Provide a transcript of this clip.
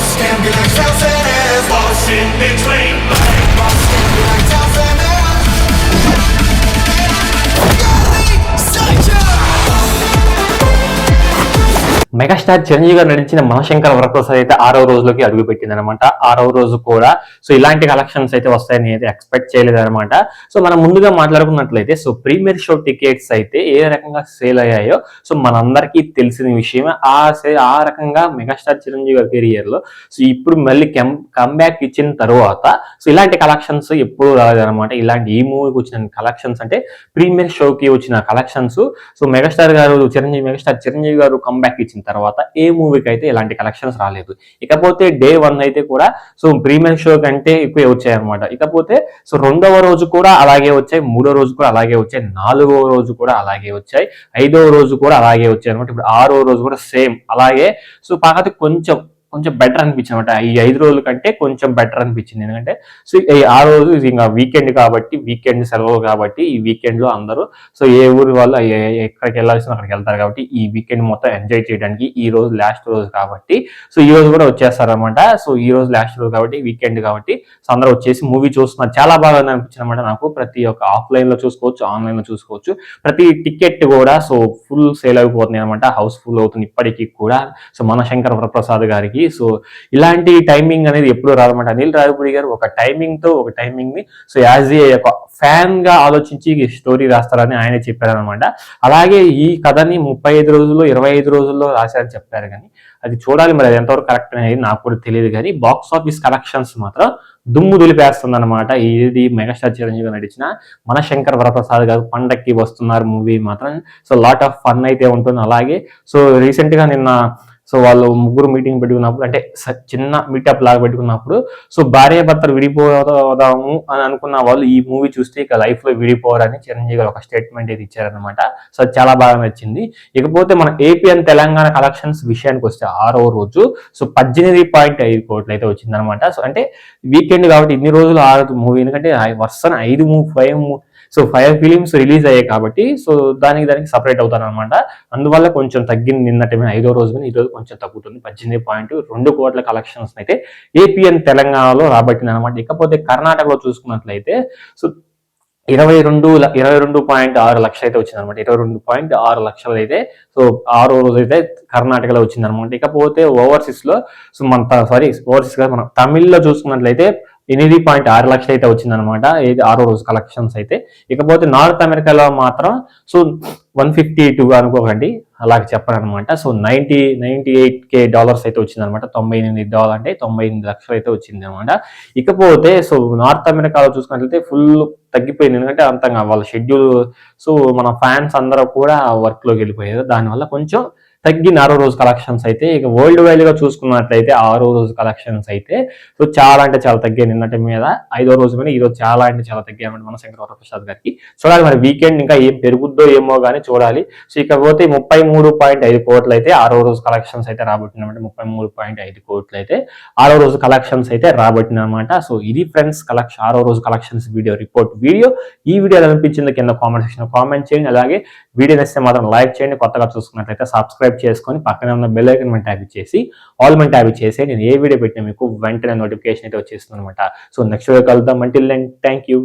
Boss can be like Chelsea, boss in between. Boss can be like Chelsea. Megastar Chiranjeevi గారు నటించిన మనశంకర వరప్రసాద్ అయితే 6వ రోజులోకి అడుగు పెట్టింది అనమాట. 6వ రోజు కూడా సో ఇలాంటి కలెక్షన్స్ అయితే వస్తాయని అయితే ఎక్స్పెక్ట్ చేయలేదు అనమాట. సో మనం ముందుగా మాట్లాడుకున్నట్లయితే సో ప్రీమియర్ షో టికెట్స్ అయితే ఏ రకంగా సేల్ అయ్యాయో సో మనందరికీ తెలిసిన విషయమే. ఆ రకంగా మెగాస్టార్ చిరంజీవి గారి కెరియర్ లో సో ఇప్పుడు మళ్ళీ కంబ్యాక్ ఇచ్చిన తర్వాత సో ఇలాంటి కలెక్షన్స్ ఎప్పుడు రాలేదన్నమాట. ఇలాంటి ఈ మూవీకి వచ్చిన కలెక్షన్స్ అంటే ప్రీమియర్ షోకి వచ్చిన కలెక్షన్స్ సో మెగాస్టార్ చిరంజీవి గారు కంబ్యాక్ ఇచ్చిన తర్వాత ఏ మూవీకి అయితే ఇలాంటి కలెక్షన్స్ రాలేదు. ఇకపోతే డే 1 అయితే కూడా సో ప్రీమియర్ షో కంటే ఎక్కువ వచ్చాయి అనమాట. ఇకపోతే సో 2వ రోజు కూడా అలాగే వచ్చాయి, 3వ రోజు కూడా అలాగే వచ్చాయి, 4వ రోజు కూడా అలాగే వచ్చాయి, 5వ రోజు కూడా అలాగే వచ్చాయి అనమాట. ఇప్పుడు 6వ రోజు కూడా సేమ్ అలాగే. సో కాకపోతే కొంచెం బెటర్ అనిపించింది అనమాట. ఈ 5 రోజుల కంటే కొంచెం బెటర్ అనిపించింది. ఎందుకంటే సో ఆ రోజు ఇంకా వీకెండ్ కాబట్టి, వీకెండ్ సెలవు కాబట్టి ఈ వీకెండ్ లో అందరూ సో ఏ ఊరి వాళ్ళు ఎక్కడికి వెళ్ళాల్సిన అక్కడికి వెళ్తారు కాబట్టి ఈ వీకెండ్ మొత్తం ఎంజాయ్ చేయడానికి ఈ రోజు లాస్ట్ రోజు కాబట్టి సో ఈ రోజు కూడా వచ్చేస్తారనమాట. సో ఈ రోజు లాస్ట్ రోజు కాబట్టి వీకెండ్ కాబట్టి సో అందరూ వచ్చేసి మూవీ చూస్తున్నారు. చాలా బాగా అనిపించింది అనమాట నాకు. ప్రతి ఒక్క ఆఫ్లైన్ లో చూసుకోవచ్చు, ఆన్లైన్ లో చూసుకోవచ్చు. ప్రతి టికెట్ కూడా సో ఫుల్ సేల్ అయిపోతుంది అనమాట. హౌస్ ఫుల్ అవుతుంది ఇప్పటికీ కూడా. సో మనశంకర వరప్రసాద్ గారికి సో ఇలాంటి టైమింగ్ అనేది ఎప్పుడు రాదన్నమాట. అనిల్ రావిపూడి గారు ఒక టైమింగ్ ని సో యాజ్ ఏ ఒక ఫ్యాన్ గా ఆలోచించి స్టోరీ రాస్తారని ఆయన చెప్పారనమాట. అలాగే ఈ కథని 35 రోజుల్లో 25 రోజుల్లో రాశారని చెప్పారు. కానీ అది చూడాలి మరి, అది ఎంతవరకు కరెక్ట్ అనేది నాకు కూడా తెలియదు. కానీ బాక్స్ ఆఫీస్ కలెక్షన్స్ మాత్రం దుమ్ము దులిపేస్తుంది అనమాట. ఇది మెగాస్టార్ చిరంజీవి నడిచిన మనశంకర్ వరప్రసాద్ గారు పండక్కి వస్తున్నారు మూవీ మాత్రం సో లాట్ ఆఫ్ ఫన్ అయితే ఉంటుంది. అలాగే సో రీసెంట్ గా నిన్న సో వాళ్ళు ముగ్గురు మీటింగ్ పెట్టుకున్నప్పుడు అంటే చిన్న మీటప్ లాగా పెట్టుకున్నప్పుడు సో భార్య భర్తలు విడిపోదాము అని అనుకున్న వాళ్ళు ఈ మూవీ చూస్తే ఇక లైఫ్ లో విడిపోరని చిరంజీవి గారు ఒక స్టేట్మెంట్ అయితే ఇచ్చారనమాట. సో చాలా బాగా నచ్చింది. ఇకపోతే మన ఏపీ అండ్ తెలంగాణ కలెక్షన్స్ విషయానికి వస్తే 6వ రోజు సో 18.5 కోట్లు అయితే వచ్చిందనమాట. సో అంటే వీకెండ్ కాబట్టి ఇన్ని రోజులు ఆడదు మూవీ, ఎందుకంటే వర్షం 5 ఫిలిమ్స్ రిలీజ్ అయ్యాయి కాబట్టి సో దానికి సపరేట్ అవుతాను అనమాట. అందువల్ల కొంచెం తగ్గింది నిన్నటి 5వ రోజు, కానీ ఈ రోజు కొంచెం తగ్గుతుంది. 18.2 కోట్ల కలెక్షన్స్ అయితే ఏపీ అండ్ తెలంగాణలో రాబట్టింది అనమాట. ఇకపోతే కర్ణాటకలో చూసుకున్నట్లయితే సో 22.6 లక్షలు అయితే వచ్చింది అనమాట. 22.6 లక్షలు అయితే సో 6వ రోజు అయితే కర్ణాటకలో వచ్చింది అనమాట. ఇకపోతే ఓవర్సీస్ మన తమిళ్లో చూసుకున్నట్లయితే 8.6 లక్షలు అయితే వచ్చిందనమాట. ఇది 6వ రోజు కలెక్షన్స్ అయితే. ఇకపోతే నార్త్ అమెరికాలో మాత్రం సో 152 అనుకోకండి, అలాగే చెప్పారనమాట. సో $98K అయితే వచ్చిందనమాట. $98 అంటే 98 లక్షలు అయితే వచ్చింది అనమాట. ఇకపోతే సో నార్త్ అమెరికాలో చూసుకున్నట్లయితే ఫుల్ తగ్గిపోయింది. ఎందుకంటే అంతగా వాళ్ళ షెడ్యూల్ సో మన ఫ్యాన్స్ అందరూ కూడా వర్క్ లోకి వెళ్ళిపోయారు. దానివల్ల కొంచెం తగ్గిన 6వ రోజు కలెక్షన్స్ అయితే. ఇక వరల్డ్ వైడ్ గా చూసుకున్నట్లయితే 6వ రోజు కలెక్షన్స్ అయితే సో చాలా అంటే చాలా తగ్గాయి నిన్నటి మీద. 5వ రోజు మీద ఈ రోజు చాలా అంటే చాలా తగ్గాయి అన్నమాట మనశంకర వరప్రసాద్ గారికి. చూడాలి మరి వీకెండ్ ఇంకా ఏం పెరుగుద్దో ఏమో కానీ చూడాలి. సో ఇకపోతే 33.5 కోట్లు అయితే 6వ రోజు కలెక్షన్స్ అయితే రాబట్టినమాట. 33.5 కోట్లు అయితే 6వ రోజు కలెక్షన్స్ అయితే రాబట్టినమాట. సో ఇది ఫ్రెండ్స్ 6వ రోజు కలెక్షన్స్ రిపోర్ట్ వీడియో. ఈ వీడియో అనిపించింది కింద కామెంట్ సెక్షన్ కామెంట్ చేయండి. అలాగే వీడియో నచ్చితే మాత్రం లైక్ చేయండి. కొత్తగా చూసుకున్నట్లయితే సబ్స్క్రైబ్ చేసుకొని పక్కనే ఉన్న బెల్ ఐకాన్ మీద ట్యాప్ చేసి ఆల్ మీద ట్యాప్ చేసి నేను ఏ వీడియో పెట్టినా మీకు వెంటనే నోటిఫికేషన్ అయితే వచ్చేస్తుంది అనమాట. సో నెక్స్ట్ వీడియో కలుద్దాం. Until then thank you.